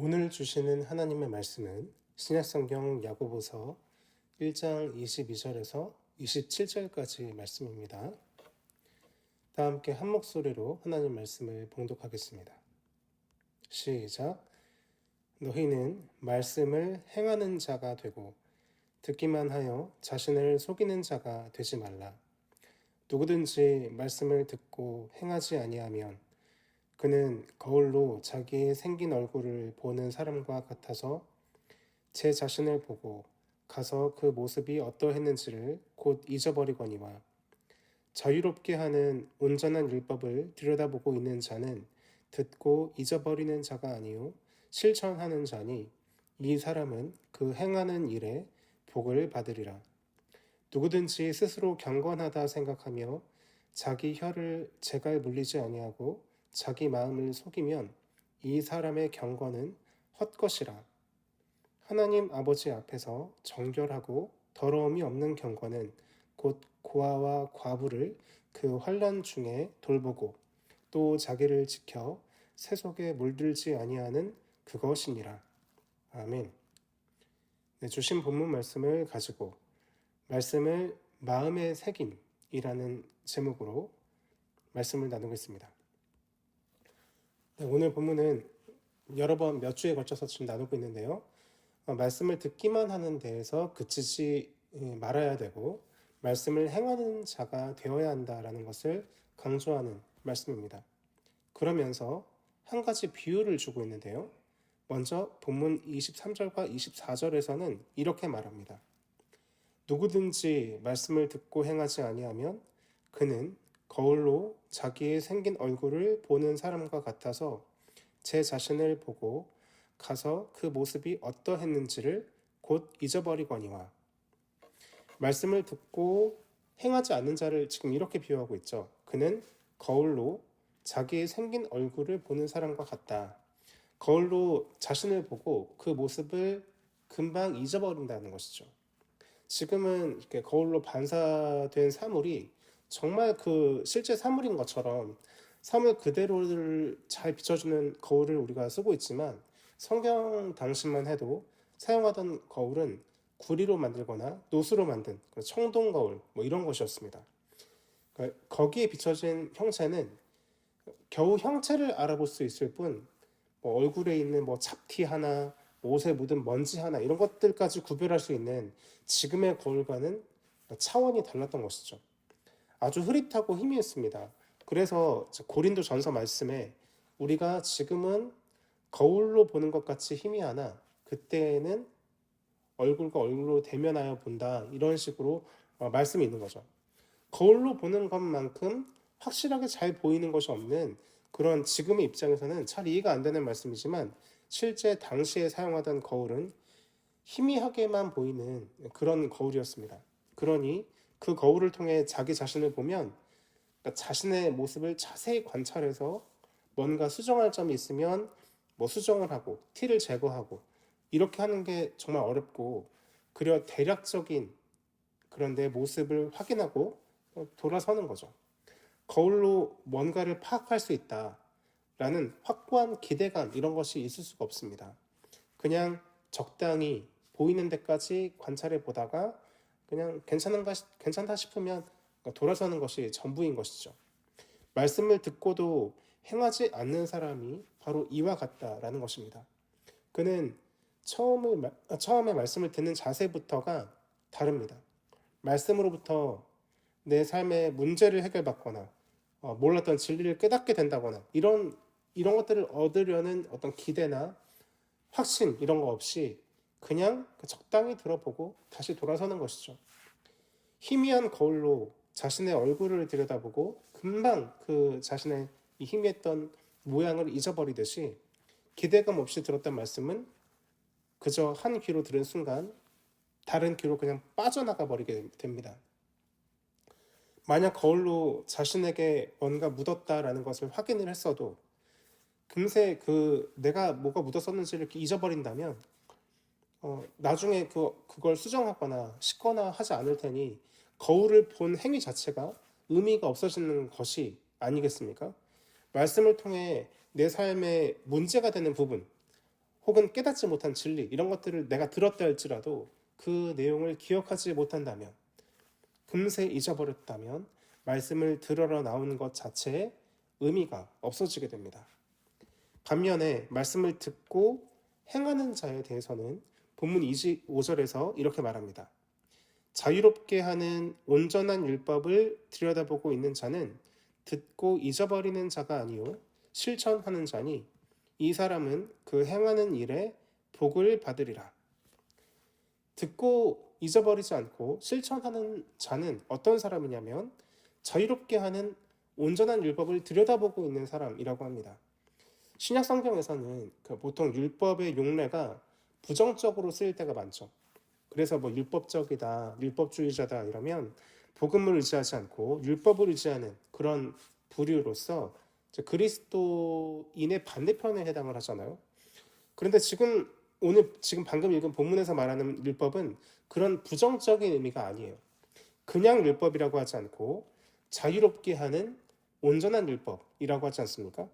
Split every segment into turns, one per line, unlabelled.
오늘 주시는 하나님의 말씀은 신약성경 야고보서 1장 22절에서 27절까지 말씀입니다. 다 함께 한 목소리로 하나님 말씀을 봉독하겠습니다. 시작. 너희는 말씀을 행하는 자가 되고 듣기만 하여 자신을 속이는 자가 되지 말라. 누구든지 말씀을 듣고 행하지 아니하면 그는 거울로 자기의 생긴 얼굴을 보는 사람과 같아서 제 자신을 보고 가서 그 모습이 어떠했는지를 곧 잊어버리거니와 자유롭게 하는 온전한 율법을 들여다보고 있는 자는 듣고 잊어버리는 자가 아니요 실천하는 자니 이 사람은 그 행하는 일에 복을 받으리라. 누구든지 스스로 경건하다 생각하며 자기 혀를 제갈 물리지 아니하고 자기 마음을 속이면 이 사람의 경건은 헛것이라. 하나님 아버지 앞에서 정결하고 더러움이 없는 경건은 곧 고아와 과부를 그 환난 중에 돌보고 또 자기를 지켜 세속에 물들지 아니하는 그것이니라. 아멘. 네, 주신 본문 말씀을 가지고 말씀을 마음의 새김이라는 제목으로 말씀을 나누겠습니다. 네, 오늘 본문은 여러 번 몇 주에 걸쳐서 지금 나누고 있는데요. 말씀을 듣기만 하는 데에서 그치지 말아야 되고 말씀을 행하는 자가 되어야 한다라는 것을 강조하는 말씀입니다. 그러면서 한 가지 비유를 주고 있는데요. 먼저 본문 23절과 24절에서는 이렇게 말합니다. 누구든지 말씀을 듣고 행하지 아니하면 그는 거울로 자기의 생긴 얼굴을 보는 사람과 같아서 제 자신을 보고 가서 그 모습이 어떠했는지를 곧 잊어버리거니와. 말씀을 듣고 행하지 않는 자를 지금 이렇게 비유하고 있죠. 그는 거울로 자기의 생긴 얼굴을 보는 사람과 같다. 거울로 자신을 보고 그 모습을 금방 잊어버린다는 것이죠. 지금은 이렇게 거울로 반사된 사물이 정말 그 실제 사물인 것처럼 사물 그대로를 잘 비춰주는 거울을 우리가 쓰고 있지만 성경 당시만 해도 사용하던 거울은 구리로 만들거나 노수로 만든 청동 거울 이런 것이었습니다. 그러니까 거기에 비춰진 형체는 겨우 형체를 알아볼 수 있을 뿐 얼굴에 있는 잡티 하나, 옷에 묻은 먼지 하나 이런 것들까지 구별할 수 있는 지금의 거울과는 차원이 달랐던 것이죠. 아주 흐릿하고 희미했습니다. 그래서 고린도 전서 말씀에 우리가 지금은 거울로 보는 것 같이 희미하나 그때는 얼굴과 얼굴로 대면하여 본다 이런 식으로 말씀이 있는 거죠. 거울로 보는 것만큼 확실하게 잘 보이는 것이 없는 그런 지금의 입장에서는 잘 이해가 안 되는 말씀이지만 실제 당시에 사용하던 거울은 희미하게만 보이는 그런 거울이었습니다. 그러니 그 거울을 통해 자기 자신을 보면 자신의 모습을 자세히 관찰해서 뭔가 수정할 점이 있으면 수정을 하고 티를 제거하고 이렇게 하는 게 정말 어렵고 그려 대략적인 그런 내 모습을 확인하고 돌아서는 거죠. 거울로 뭔가를 파악할 수 있다라는 확고한 기대감 이런 것이 있을 수가 없습니다. 그냥 적당히 보이는 데까지 관찰해 보다가 그냥 괜찮다 싶으면 돌아서는 것이 전부인 것이죠. 말씀을 듣고도 행하지 않는 사람이 바로 이와 같다라는 것입니다. 그는 처음에 말씀을 듣는 자세부터가 다릅니다. 말씀으로부터 내 삶의 문제를 해결받거나 몰랐던 진리를 깨닫게 된다거나 이런 것들을 얻으려는 어떤 기대나 확신 이런 거 없이 그냥 적당히 들어보고 다시 돌아서는 것이죠. 희미한 거울로 자신의 얼굴을 들여다보고 금방 그 자신의 이 희미했던 모양을 잊어버리듯이 기대감 없이 들었던 말씀은 그저 한 귀로 들은 순간 다른 귀로 그냥 빠져나가 버리게 됩니다. 만약 거울로 자신에게 뭔가 묻었다라는 것을 확인을 했어도 금세 내가 뭐가 묻었었는지를 이렇게 잊어버린다면 나중에 그걸 수정하거나 씻거나 하지 않을 테니 거울을 본 행위 자체가 의미가 없어지는 것이 아니겠습니까? 말씀을 통해 내 삶에 문제가 되는 부분 혹은 깨닫지 못한 진리 이런 것들을 내가 들었다 할지라도 그 내용을 기억하지 못한다면, 금세 잊어버렸다면 말씀을 들으러 나오는 것 자체에 의미가 없어지게 됩니다. 반면에 말씀을 듣고 행하는 자에 대해서는 본문 25절에서 이렇게 말합니다. 자유롭게 하는 온전한 율법을 들여다보고 있는 자는 듣고 잊어버리는 자가 아니요 실천하는 자니 이 사람은 그 행하는 일에 복을 받으리라. 듣고 잊어버리지 않고 실천하는 자는 어떤 사람이냐면 자유롭게 하는 온전한 율법을 들여다보고 있는 사람이라고 합니다. 신약 성경에서는 보통 율법의 용례가 부정적으로 쓰일 때가 많죠. 그래서 뭐 율법적이다, 율법주의자다 이러면 복음을 의지하지 않고 율법을 의지하는 그런 부류로서 그리스도인의 반대편에 해당을 하잖아요. 그런데 지금 방금 읽은 본문에서 말하는 율법은 그런 부정적인 의미가 아니에요. 그냥 율법이라고 하지 않고 자유롭게 하는 온전한 율법이라고 하지 않습니까?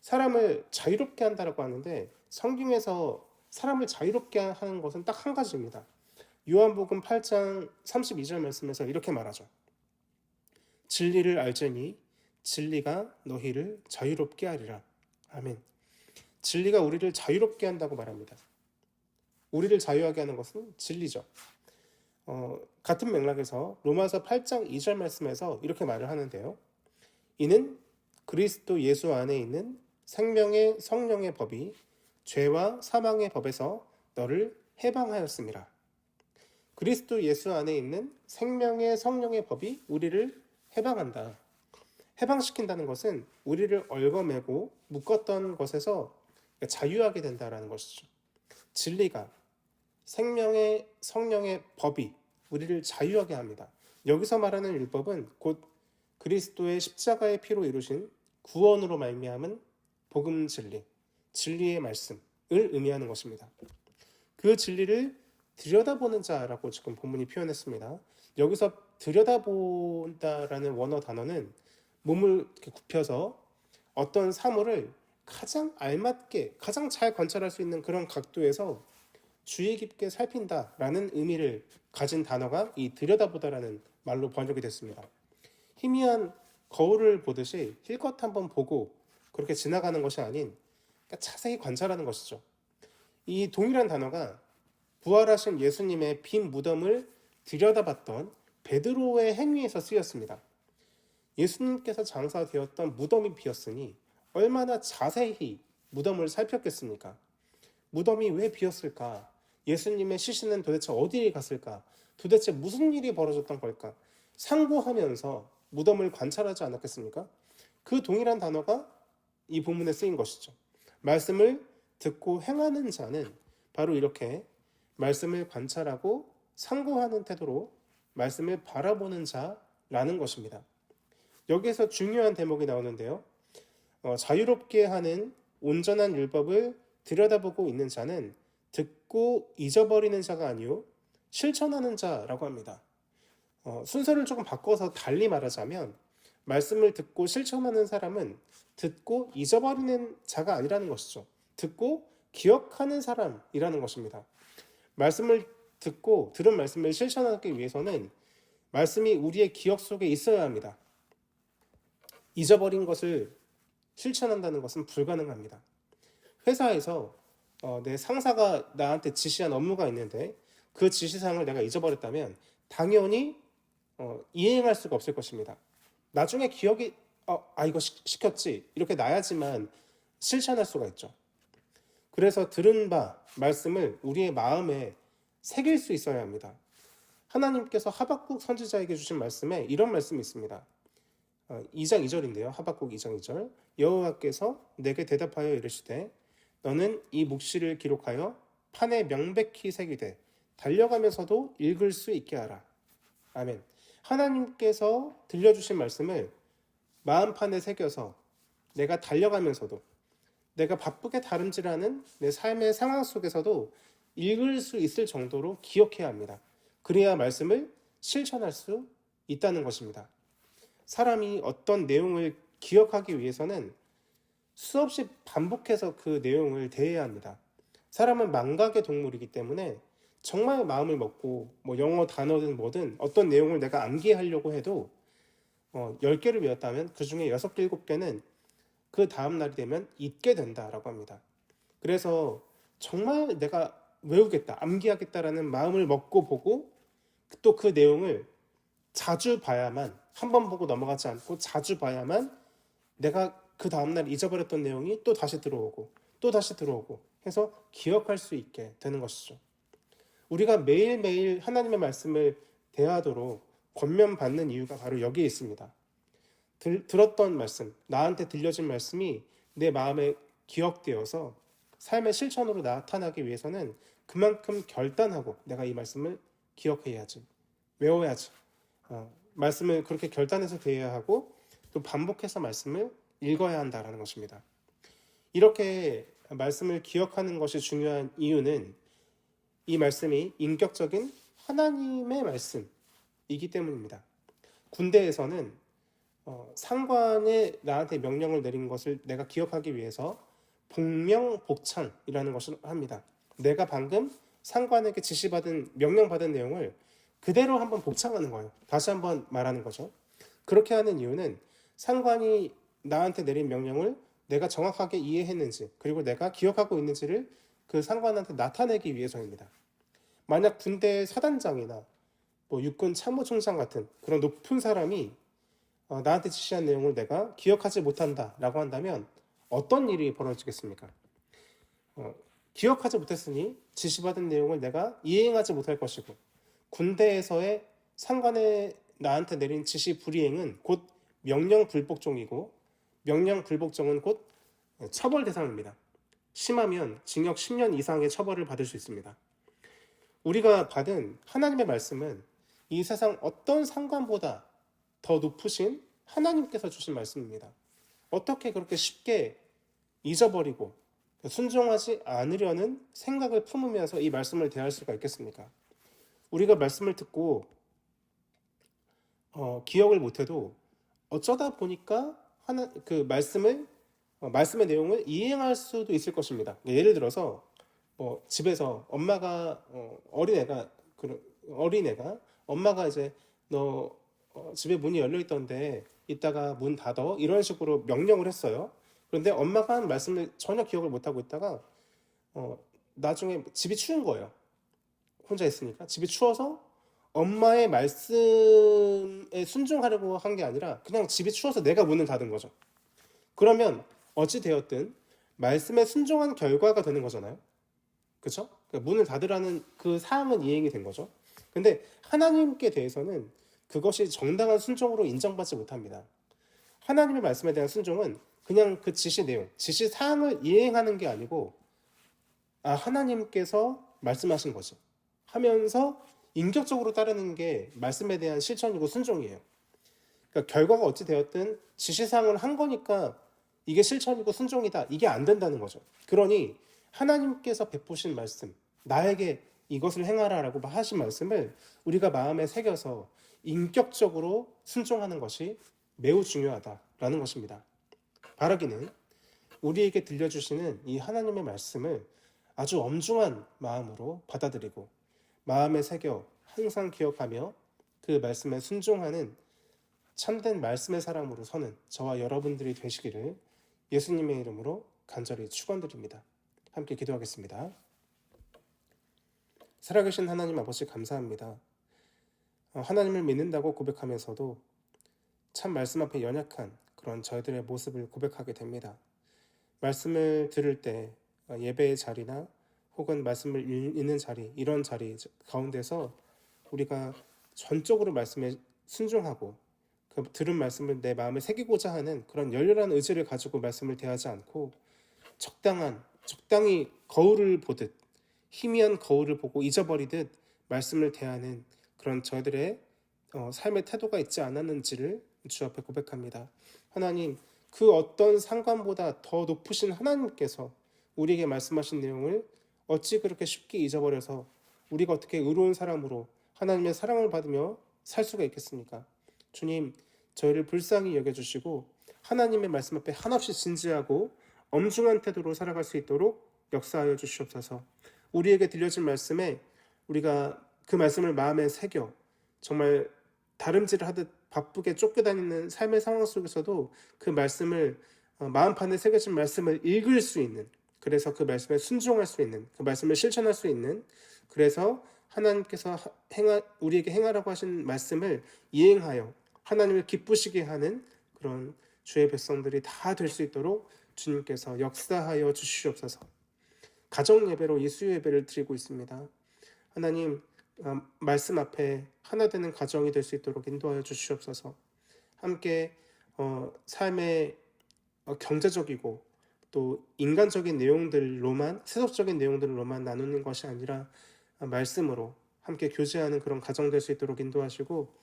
사람을 자유롭게 한다라고 하는데 성경에서 사람을 자유롭게 하는 것은 딱 한 가지입니다. 요한복음 8장 32절 말씀에서 이렇게 말하죠. 진리를 알자니 진리가 너희를 자유롭게 하리라. 아멘. 진리가 우리를 자유롭게 한다고 말합니다. 우리를 자유하게 하는 것은 진리죠. 같은 맥락에서 로마서 8장 2절 말씀에서 이렇게 말을 하는데요. 이는 그리스도 예수 안에 있는 생명의 성령의 법이 죄와 사망의 법에서 너를 해방하였습니다. 그리스도 예수 안에 있는 생명의 성령의 법이 우리를 해방한다. 해방시킨다는 것은 우리를 얽어매고 묶었던 것에서 자유하게 된다는 것이죠. 진리가 생명의 성령의 법이 우리를 자유하게 합니다. 여기서 말하는 율법은 곧 그리스도의 십자가의 피로 이루신 구원으로 말미암은 복음 진리, 진리의 말씀을 의미하는 것입니다. 그 진리를 들여다보는 자라고 지금 본문이 표현했습니다. 여기서 들여다본다라는 원어 단어는 몸을 이렇게 굽혀서 어떤 사물을 가장 알맞게, 가장 잘 관찰할 수 있는 그런 각도에서 주의 깊게 살핀다라는 의미를 가진 단어가 이 들여다보다라는 말로 번역이 됐습니다. 희미한 거울을 보듯이 힐끗 한번 보고 그렇게 지나가는 것이 아닌 자세히 관찰하는 것이죠. 이 동일한 단어가 부활하신 예수님의 빈 무덤을 들여다봤던 베드로의 행위에서 쓰였습니다. 예수님께서 장사되었던 무덤이 비었으니 얼마나 자세히 무덤을 살폈겠습니까? 무덤이 왜 비었을까? 예수님의 시신은 도대체 어디에 갔을까? 도대체 무슨 일이 벌어졌던 걸까? 상고하면서 무덤을 관찰하지 않았겠습니까? 그 동일한 단어가 이 본문에 쓰인 것이죠. 말씀을 듣고 행하는 자는 바로 이렇게 말씀을 관찰하고 상고하는 태도로 말씀을 바라보는 자라는 것입니다. 여기에서 중요한 대목이 나오는데요. 자유롭게 하는 온전한 율법을 들여다보고 있는 자는 듣고 잊어버리는 자가 아니요 실천하는 자라고 합니다. 순서를 조금 바꿔서 달리 말하자면 말씀을 듣고 실천하는 사람은 듣고 잊어버리는 자가 아니라는 것이죠. 듣고 기억하는 사람이라는 것입니다. 말씀을 듣고 들은 말씀을 실천하기 위해서는 말씀이 우리의 기억 속에 있어야 합니다. 잊어버린 것을 실천한다는 것은 불가능합니다. 회사에서 내 상사가 나한테 지시한 업무가 있는데 그 지시사항을 내가 잊어버렸다면 당연히 이행할 수가 없을 것입니다. 나중에 기억이 이거 시켰지 이렇게 나야지만 실천할 수가 있죠. 그래서 들은 바 말씀을 우리의 마음에 새길 수 있어야 합니다. 하나님께서 하박국 선지자에게 주신 말씀에 이런 말씀이 있습니다. 2장 2절인데요. 하박국 2장 2절. 여호와께서 내게 대답하여 이르시되 너는 이 묵시를 기록하여 판에 명백히 새기되 달려가면서도 읽을 수 있게 하라. 아멘. 하나님께서 들려주신 말씀을 마음판에 새겨서 내가 달려가면서도 내가 바쁘게 다름질하는 내 삶의 상황 속에서도 읽을 수 있을 정도로 기억해야 합니다. 그래야 말씀을 실천할 수 있다는 것입니다. 사람이 어떤 내용을 기억하기 위해서는 수없이 반복해서 그 내용을 대해야 합니다. 사람은 망각의 동물이기 때문에 정말 마음을 먹고 뭐 영어 단어든 뭐든 어떤 내용을 내가 암기하려고 해도 10개를 외웠다면 그 중에 6개, 7개는 그 다음 날이 되면 잊게 된다라고 합니다. 그래서 정말 내가 외우겠다, 암기하겠다라는 마음을 먹고 보고 또 그 내용을 자주 봐야만, 한 번 보고 넘어가지 않고 자주 봐야만 내가 그 다음날 잊어버렸던 내용이 또 다시 들어오고 또 다시 들어오고 해서 기억할 수 있게 되는 것이죠. 우리가 매일매일 하나님의 말씀을 대하도록 권면받는 이유가 바로 여기에 있습니다. 들었던 말씀, 나한테 들려진 말씀이 내 마음에 기억되어서 삶의 실천으로 나타나기 위해서는 그만큼 결단하고 내가 이 말씀을 기억해야지, 외워야지, 말씀을 그렇게 결단해서 대해야 하고 또 반복해서 말씀을 읽어야 한다는 것입니다. 이렇게 말씀을 기억하는 것이 중요한 이유는 이 말씀이 인격적인 하나님의 말씀이기 때문입니다. 군대에서는 상관에 나한테 명령을 내린 것을 내가 기억하기 위해서 복명복창이라는 것을 합니다. 내가 방금 상관에게 지시받은 명령받은 내용을 그대로 한번 복창하는 거예요. 다시 한번 말하는 거죠. 그렇게 하는 이유는 상관이 나한테 내린 명령을 내가 정확하게 이해했는지 그리고 내가 기억하고 있는지를 그 상관한테 나타내기 위해서입니다. 만약 군대 사단장이나 뭐 육군 참모총장 같은 그런 높은 사람이 나한테 지시한 내용을 내가 기억하지 못한다라고 한다면 어떤 일이 벌어지겠습니까? 기억하지 못했으니 지시받은 내용을 내가 이행하지 못할 것이고 군대에서의 상관에 나한테 내린 지시 불이행은 곧 명령 불복종이고 명령 불복종은 곧 처벌 대상입니다. 심하면 징역 10년 이상의 처벌을 받을 수 있습니다. 우리가 받은 하나님의 말씀은 이 세상 어떤 상관보다 더 높으신 하나님께서 주신 말씀입니다. 어떻게 그렇게 쉽게 잊어버리고 순종하지 않으려는 생각을 품으면서 이 말씀을 대할 수가 있겠습니까? 우리가 말씀을 듣고 기억을 못해도 어쩌다 보니까 그 말씀의 내용을 이행할 수도 있을 것입니다. 예를 들어서 집에서 엄마가 어린애가 엄마가 이제 너 집에 문이 열려 있던데 이따가 문 닫어 이런 식으로 명령을 했어요. 그런데 엄마가 한 말씀을 전혀 기억을 못하고 있다가 나중에 집이 추운 거예요. 혼자 있으니까 집이 추워서 엄마의 말씀에 순종하려고 한 게 아니라 그냥 집이 추워서 내가 문을 닫은 거죠. 그러면 어찌 되었든 말씀에 순종한 결과가 되는 거잖아요. 그렇죠? 그러니까 문을 닫으라는 그 사항은 이행이 된 거죠. 근데 하나님께 대해서는 그것이 정당한 순종으로 인정받지 못합니다. 하나님의 말씀에 대한 순종은 그냥 그 지시 내용, 지시 사항을 이행하는 게 아니고 하나님께서 말씀하신 거지 하면서 인격적으로 따르는 게 말씀에 대한 실천이고 순종이에요. 그러니까 결과가 어찌 되었든 지시사항을 한 거니까 이게 실천이고 순종이다. 이게 안 된다는 거죠. 그러니 하나님께서 베푸신 말씀, 나에게 이것을 행하라라고 하신 말씀을 우리가 마음에 새겨서 인격적으로 순종하는 것이 매우 중요하다라는 것입니다. 바라기는 우리에게 들려주시는 이 하나님의 말씀을 아주 엄중한 마음으로 받아들이고 마음에 새겨 항상 기억하며 그 말씀에 순종하는 참된 말씀의 사람으로 서는 저와 여러분들이 되시기를 예수님의 이름으로 간절히 축원드립니다. 함께 기도하겠습니다. 살아계신 하나님 아버지 감사합니다. 하나님을 믿는다고 고백하면서도 참 말씀 앞에 연약한 그런 저희들의 모습을 고백하게 됩니다. 말씀을 들을 때 예배의 자리나 혹은 말씀을 읽는 자리, 이런 자리 가운데서 우리가 전적으로 말씀에 순종하고 그 들은 말씀을 내 마음에 새기고자 하는 그런 열렬한 의지를 가지고 말씀을 대하지 않고 적당히 거울을 보듯 희미한 거울을 보고 잊어버리듯 말씀을 대하는 그런 저희들의 삶의 태도가 있지 않았는지를 주 앞에 고백합니다. 하나님, 그 어떤 상관보다 더 높으신 하나님께서 우리에게 말씀하신 내용을 어찌 그렇게 쉽게 잊어버려서 우리가 어떻게 의로운 사람으로 하나님의 사랑을 받으며 살 수가 있겠습니까? 주님, 저희를 불쌍히 여겨주시고 하나님의 말씀 앞에 한없이 진지하고 엄중한 태도로 살아갈 수 있도록 역사하여 주시옵소서. 우리에게 들려진 말씀에 우리가 그 말씀을 마음에 새겨 정말 다름질을 하듯 바쁘게 쫓겨다니는 삶의 상황 속에서도 그 말씀을 마음판에 새겨진 말씀을 읽을 수 있는, 그래서 그 말씀에 순종할 수 있는, 그 말씀을 실천할 수 있는, 그래서 하나님께서 우리에게 행하라고 하신 말씀을 이행하여 하나님을 기쁘시게 하는 그런 주의 백성들이 다 될 수 있도록 주님께서 역사하여 주시옵소서. 가정 예배로 이 수요 예배를 드리고 있습니다. 하나님, 말씀 앞에 하나 되는 가정이 될 수 있도록 인도하여 주시옵소서. 함께 삶의 경제적이고 또 인간적인 내용들로만, 세속적인 내용들로만 나누는 것이 아니라 말씀으로 함께 교제하는 그런 가정 될 수 있도록 인도하시고,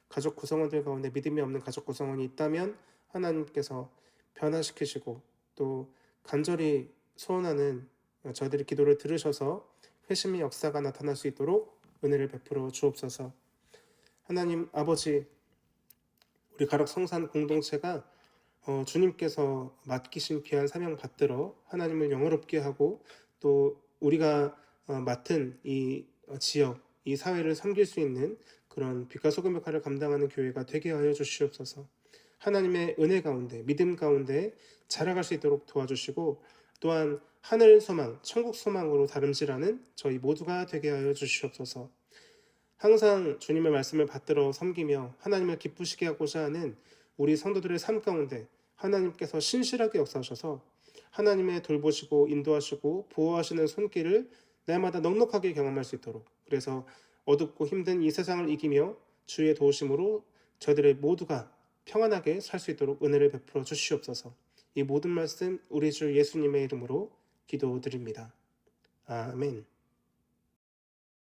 가족 구성원들 가운데 믿음이 없는 가족 구성원이 있다면 하나님께서 변화시키시고, 또 간절히 소원하는 저희들의 기도를 들으셔서 회심의 역사가 나타날 수 있도록 은혜를 베풀어 주옵소서. 하나님 아버지, 우리 가락 성산 공동체가 주님께서 맡기신 귀한 사명 받들어 하나님을 영화롭게 하고 또 우리가 맡은 이 지역, 이 사회를 섬길 수 있는 그런 빛과 소금 역할을 감당하는 교회가 되게 하여 주시옵소서. 하나님의 은혜 가운데, 믿음 가운데 자라갈 수 있도록 도와주시고, 또한 하늘 소망, 천국 소망으로 다름질하는 저희 모두가 되게 하여 주시옵소서. 항상 주님의 말씀을 받들어 섬기며 하나님을 기쁘시게 하고자 하는 우리 성도들의 삶 가운데 하나님께서 신실하게 역사하셔서 하나님의 돌보시고 인도하시고 보호하시는 손길을 날마다 넉넉하게 경험할 수 있도록, 그래서 어둡고 힘든 이 세상을 이기며 주의 도우심으로 저희들의 모두가 평안하게 살 수 있도록 은혜를 베풀어 주시옵소서. 이 모든 말씀 우리 주 예수님의 이름으로 기도드립니다. 아멘.